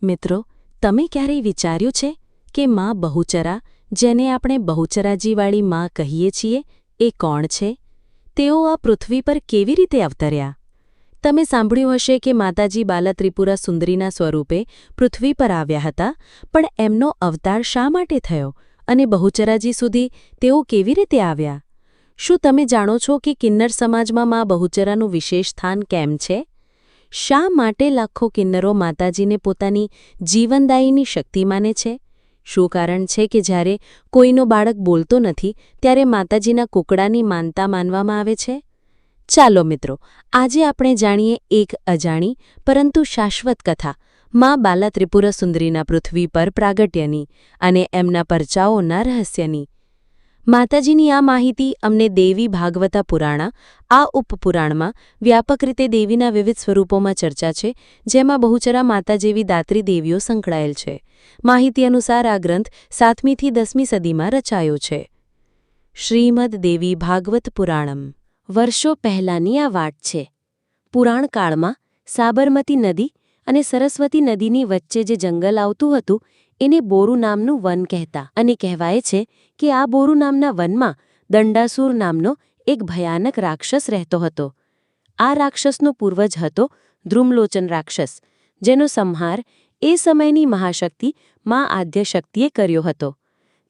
મિત્રો, તમે ક્યારેય વિચાર્યું છે કે માં બહુચરા, જેને આપણે બહુચરાજીવાળી માં કહીએ છીએ, એ કોણ છે? તેઓ આ પૃથ્વી પર કેવી રીતે અવતર્યા? તમે સાંભળ્યું હશે કે માતાજી બાલા ત્રિપુરા સુંદરીના સ્વરૂપે પૃથ્વી પર આવ્યા હતા, પણ એમનો અવતાર શા માટે થયો અને બહુચરાજી સુધી તેઓ કેવી રીતે આવ્યા? શું તમે જાણો છો કે કિન્નર સમાજમાં માં બહુચરાનું વિશેષ સ્થાન કેમ છે? શા માટે લાખો કિન્નરો માતાજીને પોતાની જીવનદાયીની શક્તિ માને છે? શું કારણ છે કે જ્યારે કોઈનો બાળક બોલતો નથી ત્યારે માતાજીના કુકડાની માનતા માનવામાં આવે છે? ચાલો મિત્રો, આજે આપણે જાણીએ એક અજાણી પરંતુ શાશ્વત કથા, માં બાલા ત્રિપુરા સુંદરીના પૃથ્વી પર પ્રાગટ્યની અને એમના પરચાઓના રહસ્યની. માતાજીની આ માહિતી અમને દેવી ભાગવતા પુરાણા, આ ઉપપુરાણમાં વ્યાપક રીતે દેવીના વિવિધ સ્વરૂપોમાં ચર્ચા છે, જેમાં બહુચરા માતા જેવી દાત્રી દેવીઓ સંકળાયેલ છે. માહિતી અનુસાર આ ગ્રંથ 7મી થી 10મી સદીમાં રચાયો છે. શ્રીમદ દેવી ભાગવત પુરાણમ. વર્ષો પહેલાંની આ વાત છે. પુરાણકાળમાં સાબરમતી નદી અને સરસ્વતી નદીની વચ્ચે જે જંગલ આવતું હતું એને બોરુ નામનું વન કહેતા, અને કહેવાય છે કે આ બોરુ નામના વનમાં દંડાસુર નામનો એક ભયાનક રાક્ષસ રહેતો હતો. આ રાક્ષસનો પૂર્વજ હતો ધ્રુમલોચન રાક્ષસ, જેનો સંહાર એ સમયની મહાશક્તિ માં આદ્યશક્તિએ કર્યો હતો.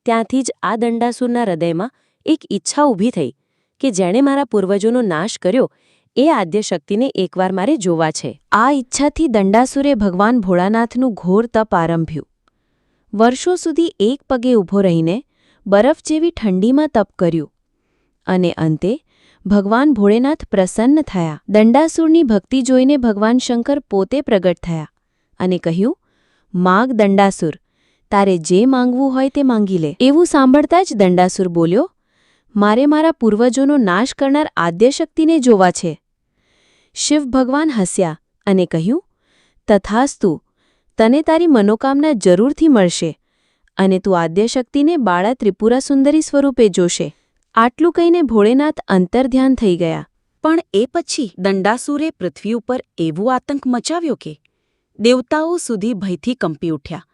ત્યાંથી જ આ દંડાસુરના હૃદયમાં એક ઈચ્છા ઊભી થઈ કે જેણે મારા પૂર્વજોનો નાશ કર્યો એ આદ્યશક્તિને એકવાર મારે જોવા છે. આ ઈચ્છાથી દંડાસુરે ભગવાન ભોળાનાથનું ઘોર તપ આરંભ્યું. વર્ષો સુધી એક પગે ઊભો રહીને બરફ જેવી ઠંડીમાં તપ કર્યું, અને અંતે ભગવાન ભોળેનાથ પ્રસન્ન થયા. દંડાસુરની ભક્તિ જોઈને ભગવાન શંકર પોતે પ્રગટ થયા અને કહ્યું, માગ દંડાસુર, તારે જે માંગવું હોય તે માંગી લે. એવું સાંભળતા જ દંડાસુર બોલ્યો, મારે મારા પૂર્વજોનો નાશ કરનાર આદ્યશક્તિને જોવા છે. શિવ ભગવાન હસ્યા અને કહ્યું, તથાસ્તુ, તને તારી મનોકામના જરૂરથી મળશે અને તું આદ્યશક્તિને બાળા ત્રિપુરા સુંદરી સ્વરૂપે જોશે. આટલું કહીને ભોળેનાથ અંતર્ધ્યાન થઈ ગયા. પણ એ પછી દંડાસુરે પૃથ્વી ઉપર એવું આતંક મચાવ્યો કે દેવતાઓ સુધી ભયથી કંપી ઉઠ્યા.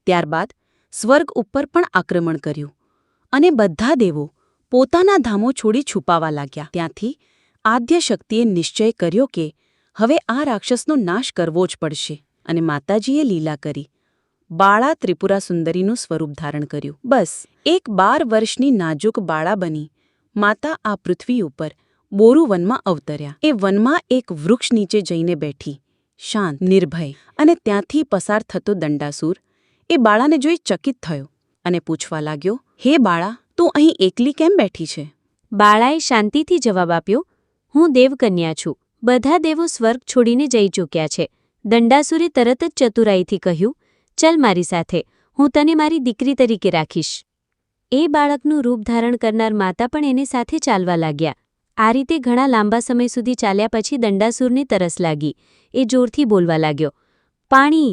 ત્યારબાદ સ્વર્ગ ઉપર પણ આક્રમણ કર્યું અને બધા દેવો પોતાના ધામો છોડી છુપાવા લાગ્યા. ત્યાંથી આદ્યશક્તિએ નિશ્ચય કર્યો કે હવે આ રાક્ષસનો નાશ કરવો જ પડશે, અને માતાજીએ લીલા કરી બાળા ત્રિપુરા સુંદરીનું સ્વરૂપ ધારણ કર્યું. બસ 12 વર્ષની નાજુક બાળા બની માતા આ પૃથ્વી ઉપર બોરુ વનમાં અવતર્યા. એ વનમાં એક વૃક્ષ નીચે જઈને બેઠી, શાંત, નિર્ભય, અને ત્યાંથી પસાર થતો દંડાસુર એ બાળાને જોઈ ચકિત થયો અને પૂછવા લાગ્યો, હે બાળા, તું અહીં એકલી કેમ બેઠી છે? બાળાએ શાંતિથી જવાબ આપ્યો, હું દેવકન્યા છું. બધા દેવો સ્વર્ગ છોડીને જઈ ચૂક્યા છે. દંડાસુરે તરત જ ચતુરાઈથી કહ્યું, ચલ મારી સાથે, હું તને મારી દીકરી તરીકે રાખીશ. એ બાળકનું રૂપ ધારણ કરનાર માતા પણ એને સાથે ચાલવા લાગ્યા. આ રીતે ઘણા લાંબા સમય સુધી ચાલ્યા પછી દંડાસુરને તરસ લાગી. એ જોરથી બોલવા લાગ્યો, પાણી,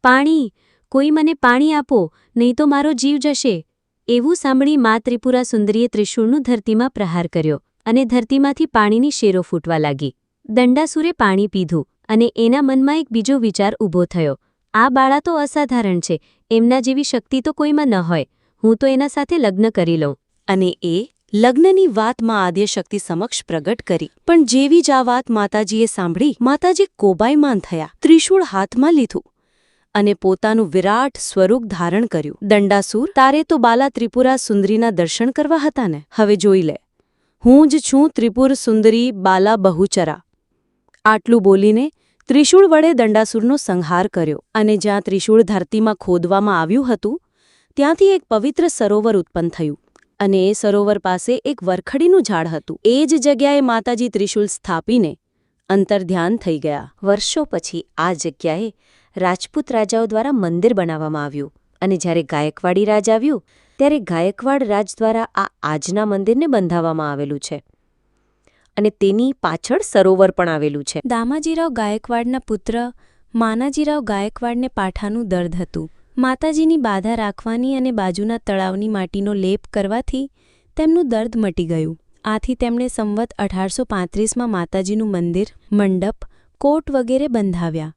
પાણી, કોઈ મને પાણી આપો, નહીં તો મારો જીવ જશે. એવું સાંભળી મા ત્રિપુરા સુંદરીએ ત્રિશૂળનું ધરતીમાં પ્રહાર કર્યો અને ધરતીમાંથી પાણીની શેરો ફૂટવા લાગી. દંડાસુરે પાણી પીધું અને એના મનમાં એક બીજો વિચાર ઊભો થયો, આ બાળા તો અસાધારણ છે, એમના જેવી શક્તિ તો કોઈમાં ન હોય, હું તો એના સાથે લગ્ન કરી લઉં. અને એ લગ્નની વાત માં આદ્યશક્તિ સમક્ષ પ્રગટ કરી. પણ જેવી જ આ વાત માતાજીએ સાંભળી, માતાજી કોબાયમાન થયા, ત્રિશૂળ હાથમાં લીધું અને પોતાનું વિરાટ સ્વરૂપ ધારણ કર્યું. દંડાસુર, તારે તો બાલા ત્રિપુરા સુંદરીના દર્શન કરવા હતા ને? હવે જોઈ લે, હું જ છું ત્રિપુર સુંદરી બાલા બહુચરા. આટલું બોલીને ત્રિશૂળ વડે દંડાસુરનો સંહાર કર્યો, અને જ્યાં ત્રિશૂળ ધરતીમાં ખોદવામાં આવ્યું હતું ત્યાંથી એક પવિત્ર સરોવર ઉત્પન્ન થયું, અને એ સરોવર પાસે એક વરખડીનું ઝાડ હતું. એ જ જગ્યાએ માતાજી ત્રિશૂળ સ્થાપીને અંતર્ધ્યાન થઈ ગયા. વર્ષો પછી આ જગ્યાએ રાજપૂત રાજાઓ દ્વારા મંદિર બનાવવામાં આવ્યું, અને જ્યારે ગાયકવાડી રાજ આવ્યું ત્યારે ગાયકવાડ રાજ દ્વારા આ આજના મંદિરને બંધાવવામાં આવેલું છે, અને તેની પાછળ સરોવર પણ આવેલું છે. દામાજીરાવ ગાયકવાડના પુત્ર માનાજીરાવ ગાયકવાડને પાઠાનું દર્દ હતું. માતાજીની બાધા રાખવાની અને બાજુના તળાવની માટીનો લેપ કરવાથી તેમનું દર્દ મટી ગયું. આથી તેમણે સંવત 1835માં માતાજીનું મંદિર, મંડપ, કોટ વગેરે બંધાવ્યા.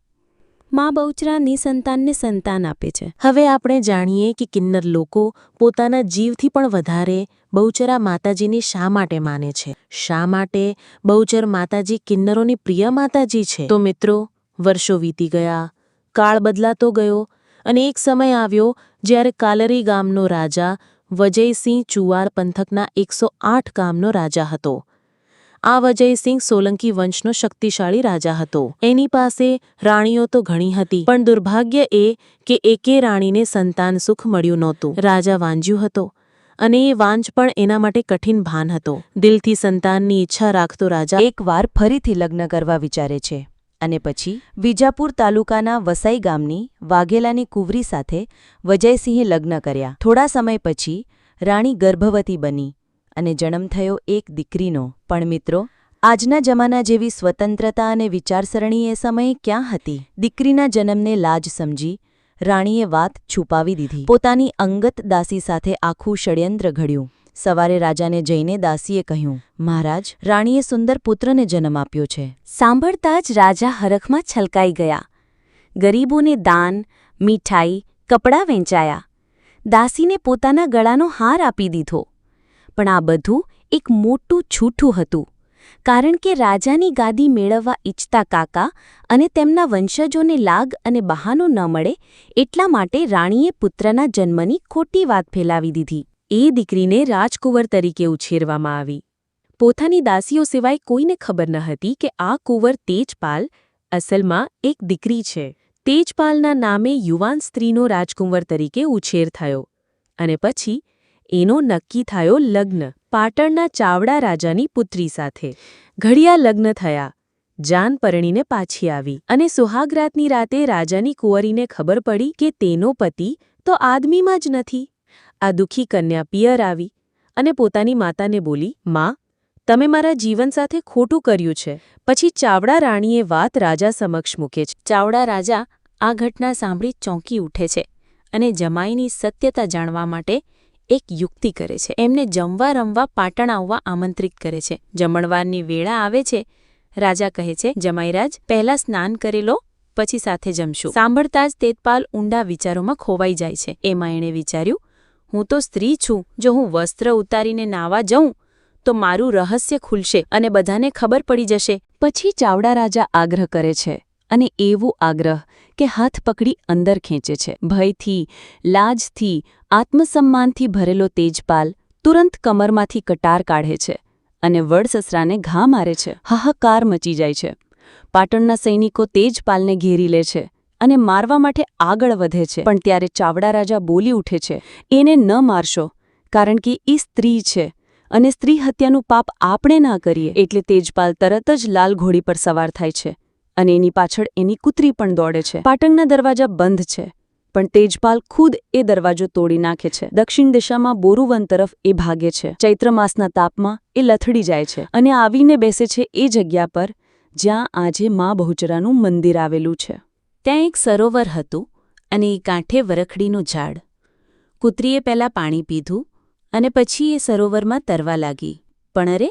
મા બહુચરા નિસંતાનને સંતાન આપે છે. હવે આપણે જાણીએ કે કિન્નર લોકો પોતાના જીવથી પણ વધારે બહુચરા માતાજીને શા માટે માને છે. શા માટે બહુચર માતાજી કિન્નરોની પ્રિય માતાજી છે? તો મિત્રો, વર્ષો વીતી ગયા, કાળ બદલાતો ગયો અને એક સમય આવ્યો જ્યારે કાલરી ગામનો રાજા વજયસિંહ ચુવાર પંથકના 108 ગામનો રાજા હતો. આ વજયસિંહ સોલંકી વંશનો શક્તિશાળી રાજા હતો. એની પાસે રાણીઓ તો ઘણી હતી, પણ દુર્ભાગ્ય એ કે એકે રાણીને સંતાન સુખ મળ્યું નહોતું. રાજા વાંજ્યું હતો અને એ વાંજ પણ એના માટે કઠિન ભાન હતો. દિલથી સંતાનની ઈચ્છા રાખતો રાજા એકવાર ફરીથી લગ્ન કરવા વિચારે છે અને પછી વિજાપુર તાલુકાના વસાઈ ગામની વાઘેલાની કુંવરી સાથે વજયસિંહે લગ્ન કર્યા. થોડા સમય પછી રાણી ગર્ભવતી બની અને જન્મ થયો એક દીકરીનો. પણ મિત્રો, આજના જમાના જેવી સ્વતંત્રતા અને વિચારસરણી એ સમયે ક્યાં હતી? દીકરીના જન્મને લાજ સમજી રાણીએ વાત છુપાવી દીધી. પોતાની અંગત દાસી સાથે આખું ષડયંત્ર ઘડ્યું. સવારે રાજાને જઈને દાસીએ કહ્યું, મહારાજ, રાણીએ સુંદર પુત્રને જન્મ આપ્યો છે. સાંભળતા જ રાજા હરખમાં છલકાઈ ગયા. ગરીબોને દાન, મીઠાઈ, કપડાં વહેંચાયા. દાસીને પોતાના ગળાનો હાર આપી દીધો. પણ આ બધું એક મોટું છૂઠું હતું, કારણ કે રાજાની ગાદી મેળવવા ઈચ્છતા કાકા અને તેમના વંશજોને લાગ અને બહાનો ન મળે એટલા માટે રાણીએ પુત્રના જન્મની ખોટી વાત ફેલાવી દીધી. એ દીકરીને રાજકુંવર તરીકે ઉછેરવામાં આવી. પોતાની દાસીઓ સિવાય કોઈને ખબર ન હતી કે આ કુંવર તેજપાલ અસલમાં એક દીકરી છે. તેજપાલના નામે યુવાન સ્ત્રીનો રાજકુંવર તરીકે ઉછેર થયો અને પછી એનો નક્કી થયો લગ્ન પાટણના ચાવડા રાજાની પુત્રી સાથે. ઘડિયા લગ્ન થયા. જાન પરણીને પાછી આવી અને સુહાગરાતની રાતે રાજાની કુંવરીને ખબર પડી કે તેનો પતિ તો આદમીમાં જ નથી. આ દુઃખી કન્યા પિયર આવી અને પોતાની માતાને બોલી, માં, તમે મારા જીવન સાથે ખોટું કર્યું છે. પછી ચાવડા રાણીએ વાત રાજા સમક્ષ મૂકે છે. ચાવડા રાજા આ ઘટના સાંભળી ચોંકી ઉઠે છે અને જમાઈની સત્યતા જાણવા માટે એક યુક્તિ કરે છે. એમને જમવા રમવા પાટણ આવવા આમંત્રિત કરે છે. જમણવારની વેળા આવે છે. રાજા કહે છે, જમાઈરાજ, પહેલાં સ્નાન કરી લો, પછી સાથે જમશું. સાંભળતા જ તેજપાલ ઊંડા વિચારોમાં ખોવાઈ જાય છે. એમાં એણે વિચાર્યું, હું તો સ્ત્રી છું. જો હું વસ્ત્ર ઉતારીને નાવા જઉં તો મારું રહસ્ય ખુલશે અને બધાને ખબર પડી જશે. પછી ચાવડા રાજા આગ્રહ કરે છે અને એવું આગ્રહ કે હાથ પકડી અંદર ખેંચે છે. ભયથી, લાજથી, આત્મસન્માનથી ભરેલો તેજપાલ તુરંત કમરમાંથી કટાર કાઢે છે અને વડસસરાને ઘા મારે છે. હાહાકાર મચી જાય છે. પાટણના સૈનિકો તેજપાલને ઘેરી લે છે અને મારવા માટે આગળ વધે છે. પણ ત્યારે ચાવડા રાજા બોલી ઉઠે છે, એને ન મારશો, કારણ કે એ સ્ત્રી છે અને સ્ત્રી હત્યાનું પાપ આપણે ના કરીએ. એટલે તેજપાલ તરત જ લાલ ઘોડી પર સવાર થાય છે અને એની પાછળ એની કૂતરી પણ દોડે છે. પાટણના દરવાજા બંધ છે, પણ તેજપાલ ખુદ એ દરવાજો તોડી નાખે છે. દક્ષિણ દિશામાં બોરુવન તરફ એ ભાગે છે. ચૈત્ર માસના તાપમાં એ લથડી જાય છે અને આવીને બેસે છે એ જગ્યા પર જ્યાં આજે મા બહુચરાનું મંદિર આવેલું છે. ત્યાં એક સરોવર હતું અને એ કાંઠે વરખડીનું ઝાડ. કૂતરીએ પહેલાં પાણી પીધું અને પછી એ સરોવરમાં તરવા લાગી. પણ અરે,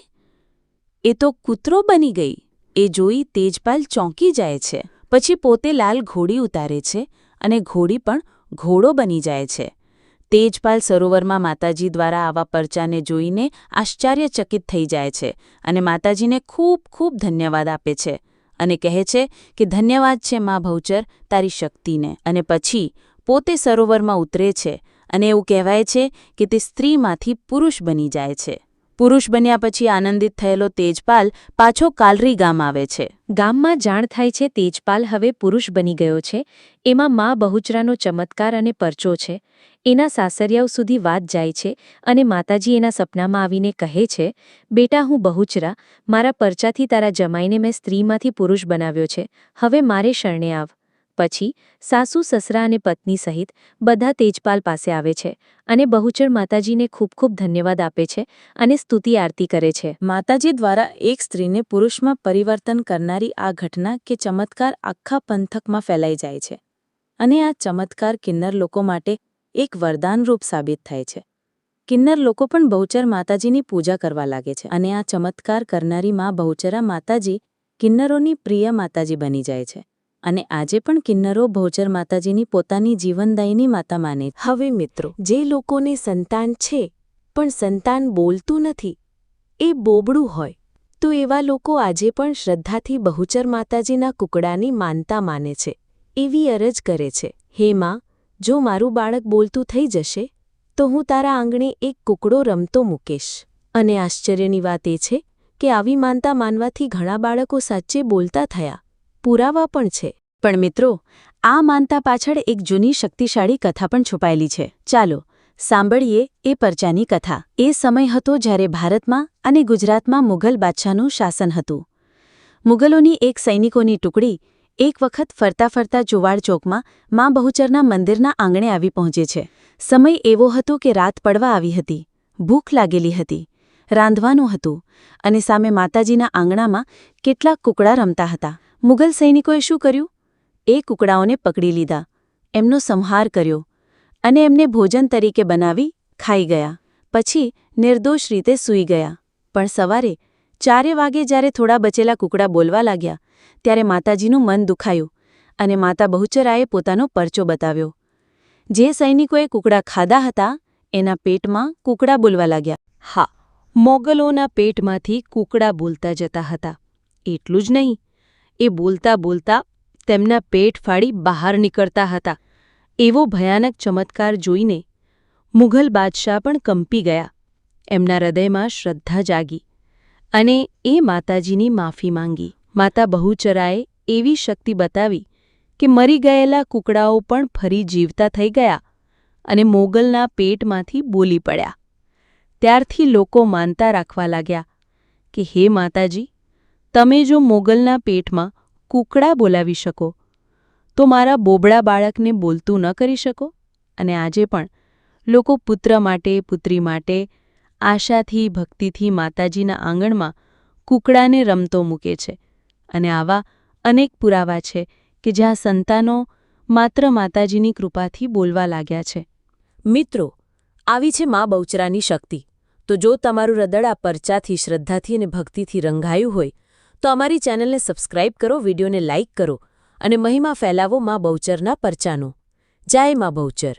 એ તો કૂતરો બની ગઈ. એ જોઈ તેજપાલ ચોંકી જાય છે. પછી પોતે લાલ ઘોડી ઉતારે છે અને ઘોડી પણ ઘોડો બની જાય છે. તેજપાલ સરોવરમાં માતાજી દ્વારા આવા પરચાને જોઈને આશ્ચર્યચકિત થઈ જાય છે અને માતાજીને ખૂબ ખૂબ ધન્યવાદ આપે છે અને કહે છે કે ધન્યવાદ છે મા બહુચર તારી શક્તિને. અને પછી પોતે સરોવરમાં ઉતરે છે અને એવું કહેવાય છે કે તે સ્ત્રીમાંથી પુરુષ બની જાય છે. પુરુષ બન્યા પછી આનંદિત થયેલો તેજપાલ પાછો કાલરી ગામ આવે છે. ગામમાં જાણ થાય છે તેજપાલ હવે પુરુષ બની ગયો છે. એમાં મા બહુચરાનો ચમત્કાર અને પરચો છે. એના સાસરિયાઓ સુધી વાત જાય છે અને માતાજી એના સપનામાં આવીને કહે છે, બેટા, હું બહુચરા, મારા પરચાથી તારા જમાઈને મેં સ્ત્રીમાંથી પુરુષ બનાવ્યો છે. હવે મારે શરણે આવ. પછી સાસુ, સસરા અને પત્ની સહિત બધા તેજપાલ પાસે આવે છે અને બહુચર માતાજીને ખૂબ ખૂબ ધન્યવાદ આપે છે અને સ્તુતિ આરતી કરે છે. માતાજી દ્વારા એક સ્ત્રીને પુરુષમાં પરિવર્તન કરનારી આ ઘટના કે ચમત્કાર આખા પંથકમાં ફેલાઈ જાય છે અને આ ચમત્કાર કિન્નર લોકો માટે એક વરદાનરૂપ સાબિત થાય છે. કિન્નર લોકો પણ બહુચર માતાજીની પૂજા કરવા લાગે છે અને આ ચમત્કાર કરનારી મા બહુચરા માતાજી કિન્નરોની પ્રિય માતાજી બની જાય છે. અને આજે પણ કિન્નરો બહુચર માતાજીની પોતાની જીવનદાયીની માતા માને. હવે મિત્રો, જે લોકોને સંતાન છે પણ સંતાન બોલતું નથી, એ બોબડું હોય, તો એવા લોકો આજે પણ શ્રદ્ધાથી બહુચર માતાજીના કુકડાની માનતા માને છે. એવી અરજ કરે છે, હે માં, જો મારું બાળક બોલતું થઈ જશે તો હું તારા આંગણે એક કુકડો રમતો મૂકીશ. અને આશ્ચર્યની વાત એ છે કે આવી માનતા માનવાથી ઘણા બાળકો સાચે બોલતા થયા. પુરાવા પણ છે. પણ મિત્રો, આ માનતા પાછળ એક જૂની શક્તિશાળી કથા પણ છુપાયેલી છે. ચાલો સાંભળીએ એ પરચાની કથા. એ સમય હતો જ્યારે ભારતમાં અને ગુજરાતમાં મુઘલ બાદશાહનું શાસન હતું. મુઘલોની એક સૈનિકોની ટુકડી એક વખત ફરતા ફરતા ચુવાડ ચોકમાં મા બહુચરના મંદિરના આંગણે આવી પહોંચે છે. સમય એવો હતો કે રાત પડવા આવી હતી, ભૂખ લાગેલી હતી, રાંધવાનું હતું અને સામે માતાજીના આંગણામાં કેટલાક કુકડા રમતા હતા. મુઘલ સૈનિકોએ શું કર્યું? એ કુકડાઓને પકડી લીધા, એમનો સંહાર કર્યો અને એમને ભોજન તરીકે બનાવી ખાઈ ગયા. પછી નિર્દોષ રીતે સૂઈ ગયા. પણ સવારે 4 વાગે જ્યારે થોડા બચેલા કુકડા બોલવા લાગ્યા, ત્યારે માતાજીનું મન દુખાયું અને માતા બહુચરાએ પોતાનો પરચો બતાવ્યો. જે સૈનિકોએ કુકડા ખાધા હતા એના પેટમાં કુકડા બોલવા લાગ્યા. હા, મોગલોના પેટમાંથી કૂકડા બોલતા જતા હતા. એટલું જ નહીં, એ બોલતા બોલતા તેમના પેટ ફાડી બહાર નીકળતા હતા. એવો ભયાનક ચમત્કાર જોઈને મુઘલ બાદશાહ પણ કંપી ગયા. એમના હૃદયમાં શ્રદ્ધા જાગી અને એ માતાજીની માફી માંગી. માતા બહુચરાએ એવી શક્તિ બતાવી કે મરી ગયેલા કૂકડાઓ પણ ફરી જીવતા થઈ ગયા અને મોગલના પેટમાંથી બોલી પડ્યા. ત્યારથી લોકો માનતા રાખવા લાગ્યા કે હે માતાજી, તમે જો મોગલના પેટમાં કૂકડા બોલાવી શકો તો મારા બોબડા બાળકને બોલતું ન કરી શકો. અને આજે પણ લોકો પુત્ર માટે, પુત્રી માટે આશાથી, ભક્તિથી માતાજીના આંગણમાં કૂકડાને રમતો મૂકે છે. અને આવા અનેક પુરાવા છે કે જ્યાં સંતાનો માત્ર માતાજીની કૃપાથી બોલવા લાગ્યા છે. મિત્રો, આવી છે મા બહુચરાની શક્તિ. તો જો તમારું હૃદય આ પરચાથી, શ્રદ્ધાથી અને ભક્તિથી રંગાયું હોય તો અમારી ચેનલને સબસ્ક્રાઇબ કરો, વિડીયોને લાઇક કરો અને મહિમા ફેલાવો મા બહુચરના પરચાનો. જય મા બહુચર.